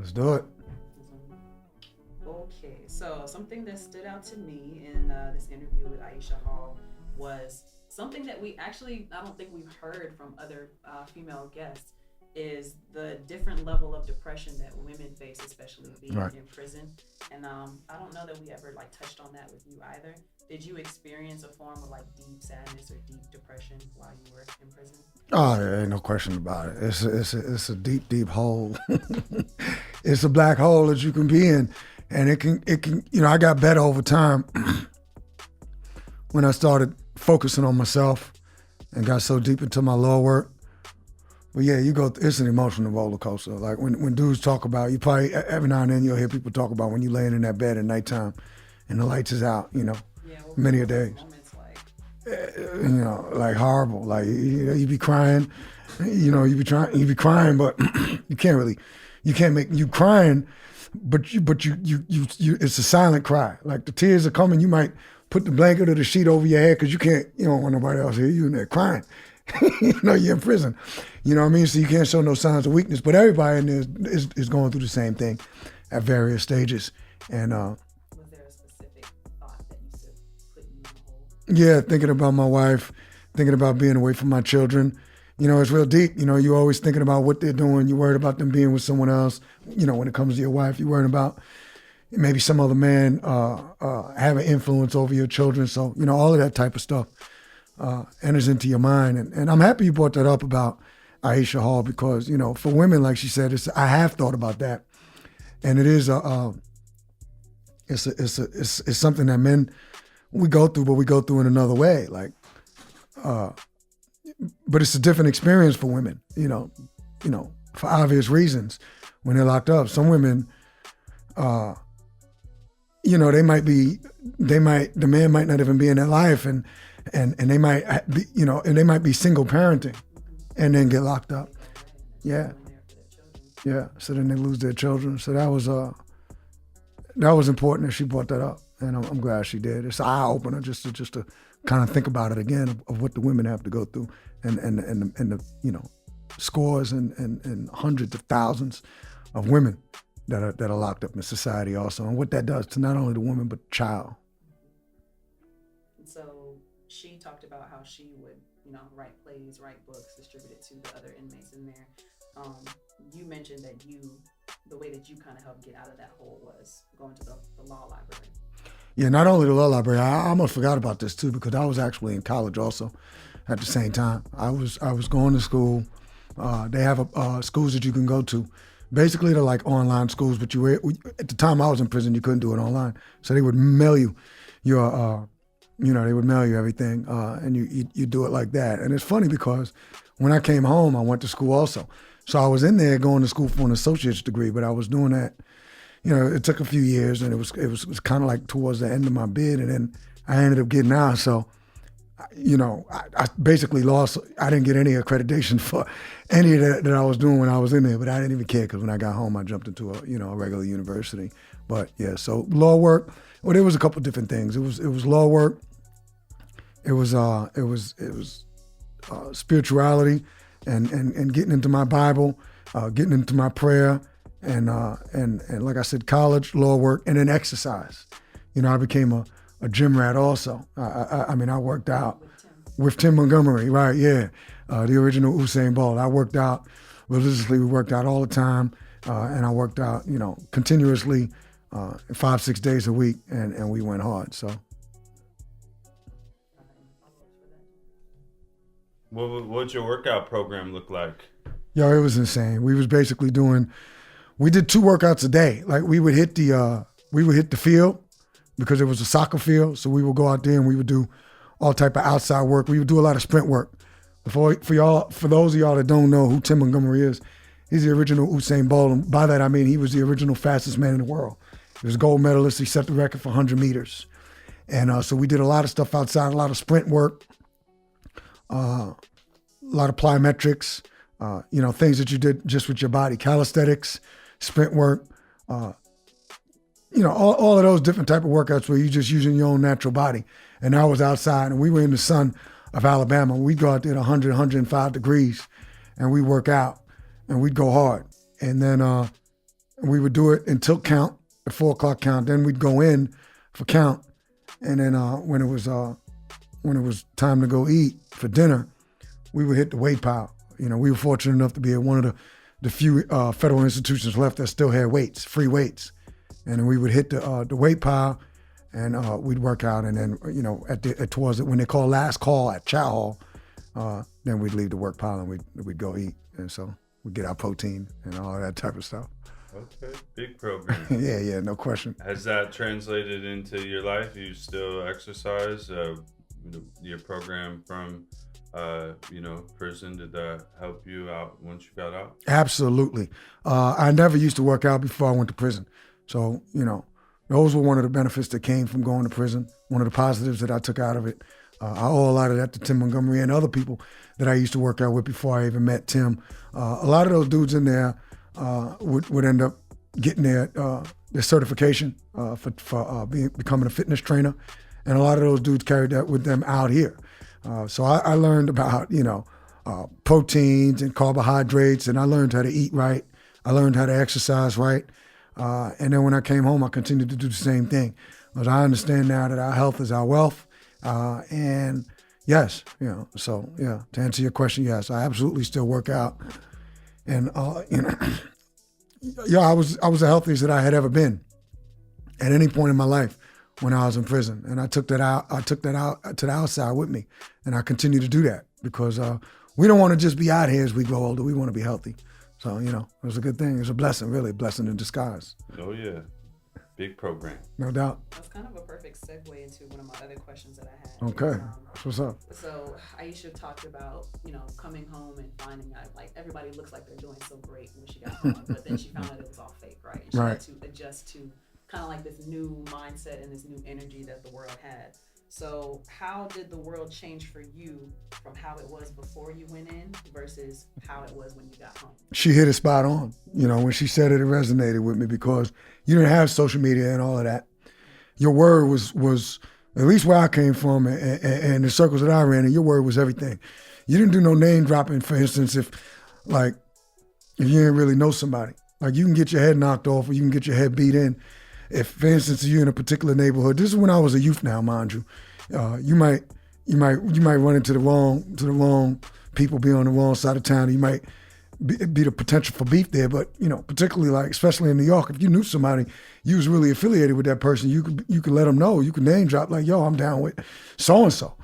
Let's do it. Okay, so something that stood out to me in this interview with Aisha Hall was something that we actually, I don't think we've heard from other female guests, is the different level of depression that women face, especially being Right. in prison. And I don't know that we ever like touched on that with you either. Did you experience a form of like deep sadness or deep depression while you were in prison? Oh, there ain't no question about it. It's a deep, deep hole. It's a black hole that you can be in, and it can. I got better over time when I started focusing on myself and got so deep into my law work. But yeah, it's an emotional roller coaster. Like when dudes talk about, you probably every now and then you'll hear people talk about when you laying in that bed at nighttime and the lights is out. Yeah, what Many a were those days. moments like? Like horrible. Like you be crying, you be crying, but you can't make you crying, but you it's a silent cry. Like the tears are coming, you might put the blanket or the sheet over your head because you don't want nobody else to hear you in there crying. You're in prison. You know what I mean? So you can't show no signs of weakness. But everybody in there is going through the same thing at various stages. And Was there a specific thought that used to put you in the hole? yeah, thinking about my wife, thinking about being away from my children. It's real deep. You're always thinking about what they're doing. You're worried about them being with someone else. When it comes to your wife, you're worried about maybe some other man having influence over your children. So, all of that type of stuff enters into your mind. And I'm happy you brought that up about Aisha Hall because, for women, like she said, I have thought about that. And it is it's something that men, we go through, but we go through in another way. Like, but it's a different experience for women, for obvious reasons when they're locked up. Some women, the man might not even be in their life and they might be, and they might be single parenting and then get locked up. Yeah. Going there for their children. Yeah. So then they lose their children. So that was important that she brought that up. And I'm glad she did. It's an eye opener just to kind of think about it again of what the women have to go through and the scores and hundreds of thousands of women that are locked up in society also, and what that does to not only the woman but the child. And so she talked about how she would, write plays, write books, distribute it to the other inmates in there. You mentioned that the way that you kind of helped get out of that hole was going to the law library. Yeah, not only the law library. I almost forgot about this too because I was actually in college also at the same time. I was going to school. They have schools that you can go to. Basically, they're like online schools, but at the time I was in prison, you couldn't do it online. So they would mail you your, they would mail you everything, and you do it like that. And it's funny because when I came home, I went to school also. So I was in there going to school for an associate's degree, but I was doing that. It took a few years, and it was kind of like towards the end of my bid, and then I ended up getting out. So, I basically lost. I didn't get any accreditation for any of that I was doing when I was in there, but I didn't even care because when I got home, I jumped into a regular university. But yeah, so law work. Well, there was a couple different things. It was law work. It was spirituality, and getting into my Bible, getting into my prayer. And like I said, college, law work, and then exercise. I became a gym rat also. I worked out with Tim Montgomery, right? Yeah, the original Usain Bolt. I worked out religiously. We worked out all the time, and I worked out, continuously, 5-6 days a week, and we went hard. So. What'd your workout program look like? Yo, it was insane. We was basically we did 2 workouts a day. Like we would hit the field because it was a soccer field. So we would go out there and we would do all type of outside work. We would do a lot of sprint work. For those of y'all that don't know who Tim Montgomery is, he's the original Usain Bolt. And by that I mean he was the original fastest man in the world. He was a gold medalist. He set the record for 100 meters. And so we did a lot of stuff outside, a lot of sprint work, a lot of plyometrics, things that you did just with your body, calisthenics, sprint work, all of those different type of workouts where you're just using your own natural body. And I was outside and we were in the sun of Alabama. We'd go out there at 100, 105 degrees and we'd work out and we'd go hard. And then We would do it until count, the 4 o'clock count. Then we'd go in for count, and then when it was time to go eat for dinner, we would hit the weight pile. You know, we were fortunate enough to be at one of the few federal institutions left that still had weights, free weights, and then we would hit the weight pile, and we'd work out, and then towards it when they call last call at chow hall, then we'd leave the work pile and we'd go eat, and so we'd get our protein and all that type of stuff. Okay, big program. Yeah, no question. Has that translated into your life? You still exercise? Your program from prison, did that help you out once you got out? Absolutely. I never used to work out before I went to prison. So, those were one of the benefits that came from going to prison, one of the positives that I took out of it. I owe a lot of that to Tim Montgomery and other people that I used to work out with before I even met Tim. A lot of those dudes in there would end up getting their certification for becoming a fitness trainer. And a lot of those dudes carried that with them out here. So I learned about, proteins and carbohydrates, and I learned how to eat right. I learned how to exercise right. And then when I came home, I continued to do the same thing. Because I understand now that our health is our wealth. And yes, to answer your question, yes, I absolutely still work out. And, I was the healthiest that I had ever been at any point in my life when I was in prison. And I took that out to the outside with me. And I continue to do that because we don't want to just be out here as we grow older. We want to be healthy. So, it was a good thing. It was a blessing, really, a blessing in disguise. Oh, yeah. Big program. No doubt. That's kind of a perfect segue into one of my other questions that I had. Okay. What's up? So Aisha talked about, coming home and finding out, like, everybody looks like they're doing so great when she got home, but then she found out it was all fake, right? And she had to adjust to kind of like this new mindset and this new energy that the world had. So how did the world change for you from how it was before you went in versus how it was when you got home? She hit it spot on. When she said it, it resonated with me because you didn't have social media and all of that. Your word was at least where I came from and the circles that I ran in, your word was everything. You didn't do no name dropping, for instance, if you didn't really know somebody. Like you can get your head knocked off or you can get your head beat in. If, for instance, you're in a particular neighborhood, this is when I was a youth now, mind you. You might run into the wrong people, be on the wrong side of town. You might be the potential for beef there, but particularly especially in New York, if you knew somebody, you was really affiliated with that person, you could let them know. You could name drop like, yo, I'm down with so and so,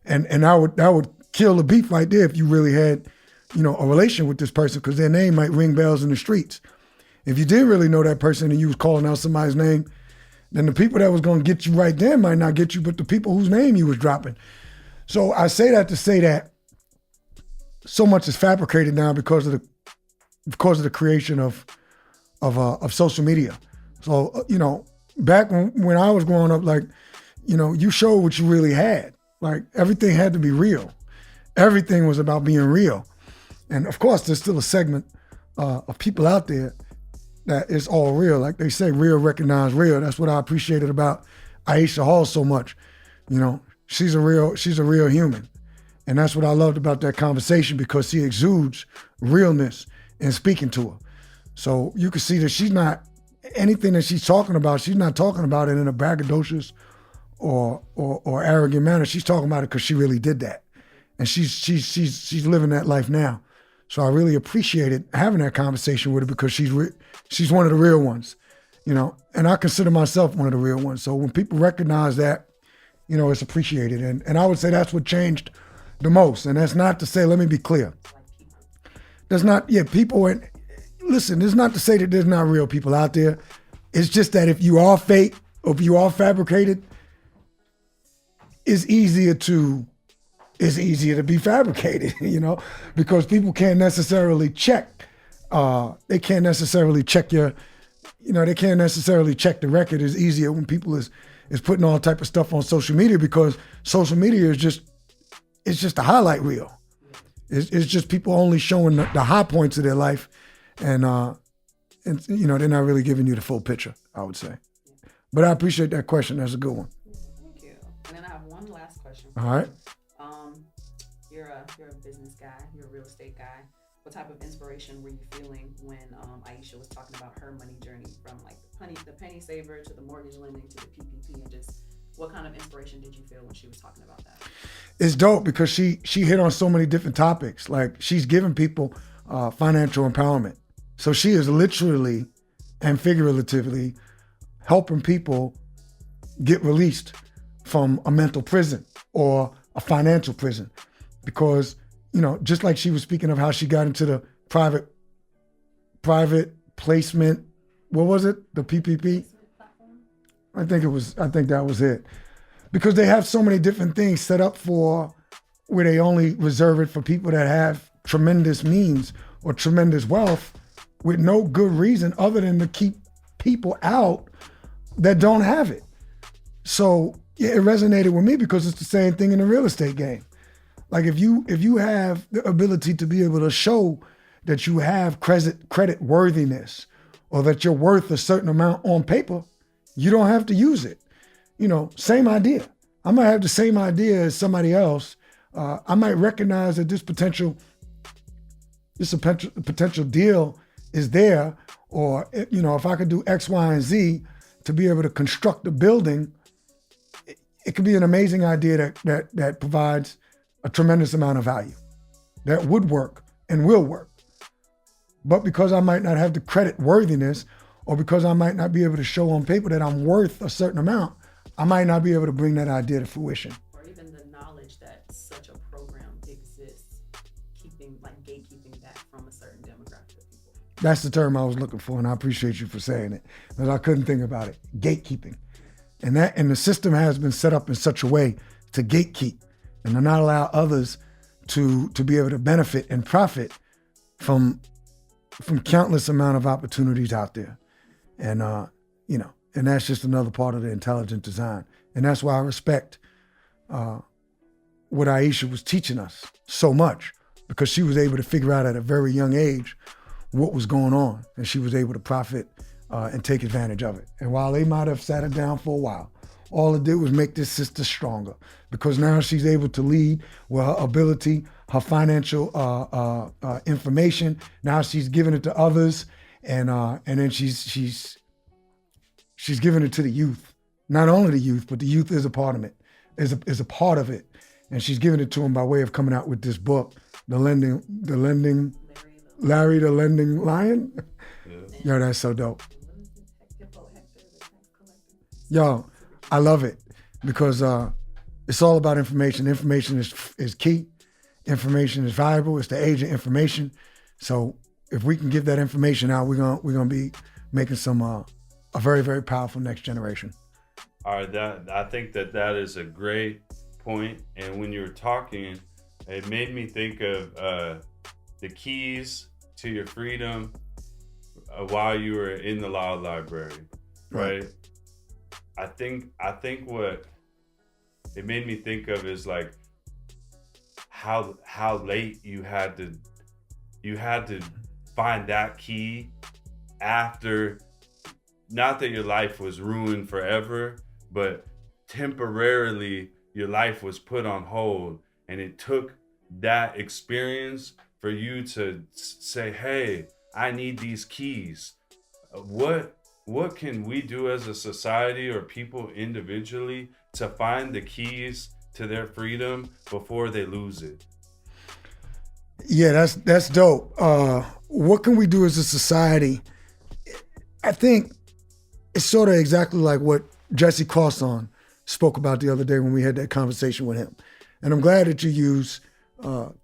and that would kill the beef right there if you really had a relation with this person because their name might ring bells in the streets. If you didn't really know that person and you was calling out somebody's name, then the people that was going to get you right then might not get you, but the people whose name you was dropping. So I say that to say that so much is fabricated now because of the creation of social media. So back when I was growing up, you showed what you really had. Like everything had to be real. Everything was about being real. And of course, there's still a segment of people out there that is all real. Like they say, real recognize real. That's what I appreciated about Aisha Hall so much. She's a real human. And that's what I loved about that conversation because she exudes realness in speaking to her. So you can see that she's not, anything that she's talking about, she's not talking about it in a braggadocious or arrogant manner. She's talking about it because she really did that. And she's living that life now. So I really appreciated having that conversation with her because she's one of the real ones, and I consider myself one of the real ones. So when people recognize that, it's appreciated. And I would say that's what changed the most. And that's not to say, let me be clear. There's not, people, and listen, it's not to say that there's not real people out there. It's just that if you are fake or if you are fabricated, it's easier to be fabricated, because people can't necessarily check. They can't necessarily check your, they can't necessarily check the record. It's easier when people is putting all type of stuff on social media because social media is just a highlight reel. It's just people only showing the high points of their life, and they're not really giving you the full picture, I would say. But I appreciate that question. That's a good one. Thank you. And then I have one last question. All right. You're a business guy. You're a real estate guy. what type of inspiration were you feeling when Aisha was talking about her money journey from like the penny saver to the mortgage lending to the PPP, and just what kind of inspiration did you feel when she was talking about that? It's dope because she hit on so many different topics. Like she's giving people financial empowerment. So she is literally and figuratively helping people get released from a mental prison or a financial prison. Because, just like she was speaking of how she got into the private placement, what was it? The PPP? I think that was it. Because they have so many different things set up for where they only reserve it for people that have tremendous means or tremendous wealth with no good reason other than to keep people out that don't have it. So it resonated with me because it's the same thing in the real estate game. Like if you have the ability to be able to show that you have credit worthiness or that you're worth a certain amount on paper, you don't have to use it. Same idea. I might have the same idea as somebody else. I might recognize that this potential deal is there, or if I could do X, Y, and Z to be able to construct a building, it could be an amazing idea that provides a tremendous amount of value that would work and will work. But because I might not have the credit worthiness, or because I might not be able to show on paper that I'm worth a certain amount, I might not be able to bring that idea to fruition. Or even the knowledge that such a program exists, gatekeeping that from a certain demographic of people. That's the term I was looking for, and I appreciate you for saying it, because I couldn't think about it. Gatekeeping. And the system has been set up in such a way to gatekeep and to not allow others to be able to benefit and profit from countless amount of opportunities out there. And, and that's just another part of the intelligent design. And that's why I respect what Aisha was teaching us so much, because she was able to figure out at a very young age what was going on, and she was able to profit and take advantage of it. And while they might have sat her down for a while, all it did was make this sister stronger, because now she's able to lead with her ability, her financial information. Now she's giving it to others, and then she's giving it to the youth. Not only the youth, but the youth is a part of it. Is a part of it, and she's giving it to them by way of coming out with this book, Larry the Lending Lion. Yeah. Yo, that's so dope. Yo, I love it because it's all about information. Information is key. Information is valuable. It's the age of information. So if we can give that information out, we're gonna be making some a very, very powerful next generation. All right, I think that is a great point. And when you were talking, it made me think of the keys to your freedom while you were in the law library, right? I think what it made me think of is like how late you had to find that key after, not that your life was ruined forever, but temporarily your life was put on hold, and it took that experience for you to say, hey, I need these keys. What can we do as a society or people individually to find the keys to their freedom before they lose it? Yeah, that's dope. What can we do as a society? I think it's sort of exactly like what Jesse Crosson spoke about the other day when we had that conversation with him. And I'm glad that you use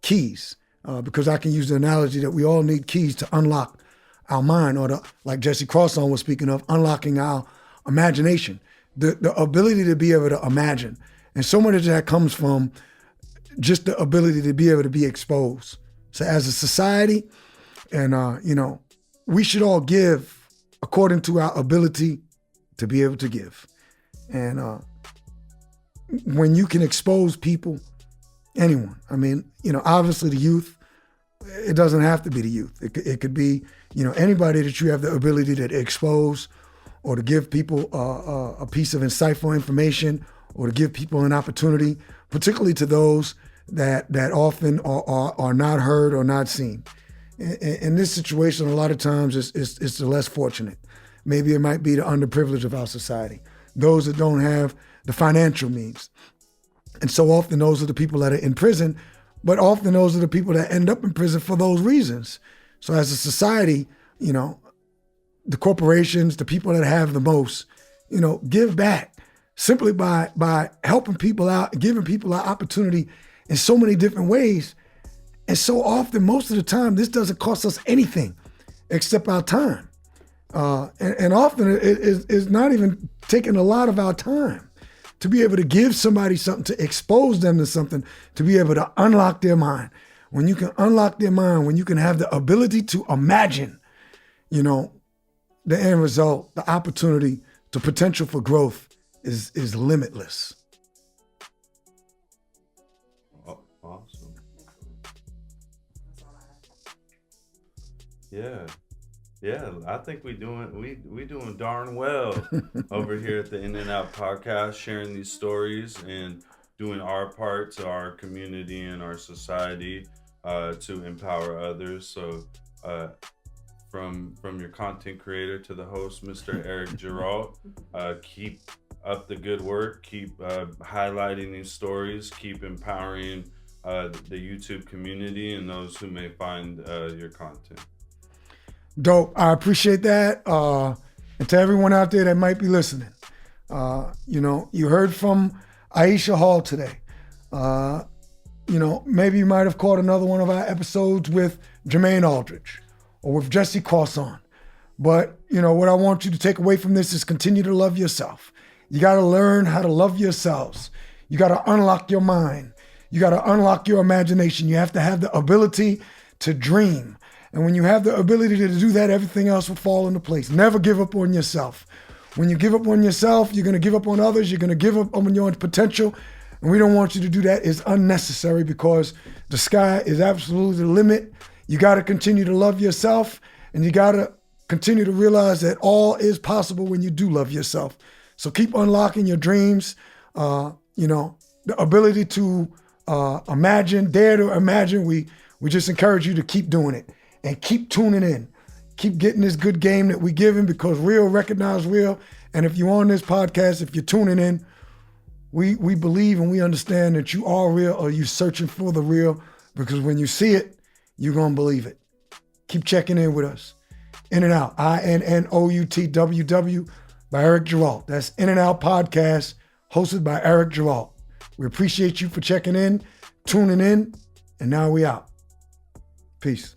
keys, because I can use the analogy that we all need keys to unlock our mind, or like Jesse Crosson was speaking of, unlocking our imagination, the ability to be able to imagine. And so much of that comes from just the ability to be able to be exposed. So as a society, and we should all give according to our ability to be able to give. And when you can expose people, anyone, obviously the youth, it doesn't have to be the youth. It could be, anybody that you have the ability to expose or to give people a piece of insightful information, or to give people an opportunity, particularly to those that often are not heard or not seen. In this situation, a lot of times it's the less fortunate. Maybe it might be the underprivileged of our society, those that don't have the financial means. And so often those are the people that are in prison, but often those are the people that end up in prison for those reasons. So as a society, you know, the corporations, the people that have the most, you know, give back simply by helping people out, giving people an opportunity in so many different ways. And so often, most of the time, this doesn't cost us anything except our time. And often it's not even taking a lot of our time to be able to give somebody something, to expose them to something, to be able to unlock their mind. When you can unlock their mind, when you can have the ability to imagine, you know, the end result, the opportunity, the potential for growth is limitless. Awesome. That's all I have. Yeah, I think we doing darn well over here at the In and Out podcast, sharing these stories and doing our part to our community and our society to empower others. So from your content creator to the host, Mr. Eric Giralt, keep up the good work, keep highlighting these stories, keep empowering the YouTube community and those who may find your content. Dope. I appreciate that. And to everyone out there that might be listening, you know, you heard from Aisha Hall today. You know, maybe you might have caught another one of our episodes with Jermaine Aldridge or with Jesse Corson. But, you know, what I want you to take away from this is continue to love yourself. You got to learn how to love yourselves. You got to unlock your mind. You got to unlock your imagination. You have to have the ability to dream. And when you have the ability to do that, everything else will fall into place. Never give up on yourself. When you give up on yourself, you're going to give up on others. You're going to give up on your own potential. And we don't want you to do that. It's unnecessary because the sky is absolutely the limit. You got to continue to love yourself, and you got to continue to realize that all is possible when you do love yourself. So keep unlocking your dreams. You know, the ability to imagine, dare to imagine. We just encourage you to keep doing it. And keep tuning in. Keep getting this good game that we giving, because real recognize real. And if you're on this podcast, if you're tuning in, we believe and we understand that you are real, or you're searching for the real, because when you see it, you're going to believe it. Keep checking in with us. In and Out, INNOUTWW by Eric Giralt. That's In and Out Podcast, hosted by Eric Giralt. We appreciate you for checking in, tuning in, and now we out. Peace.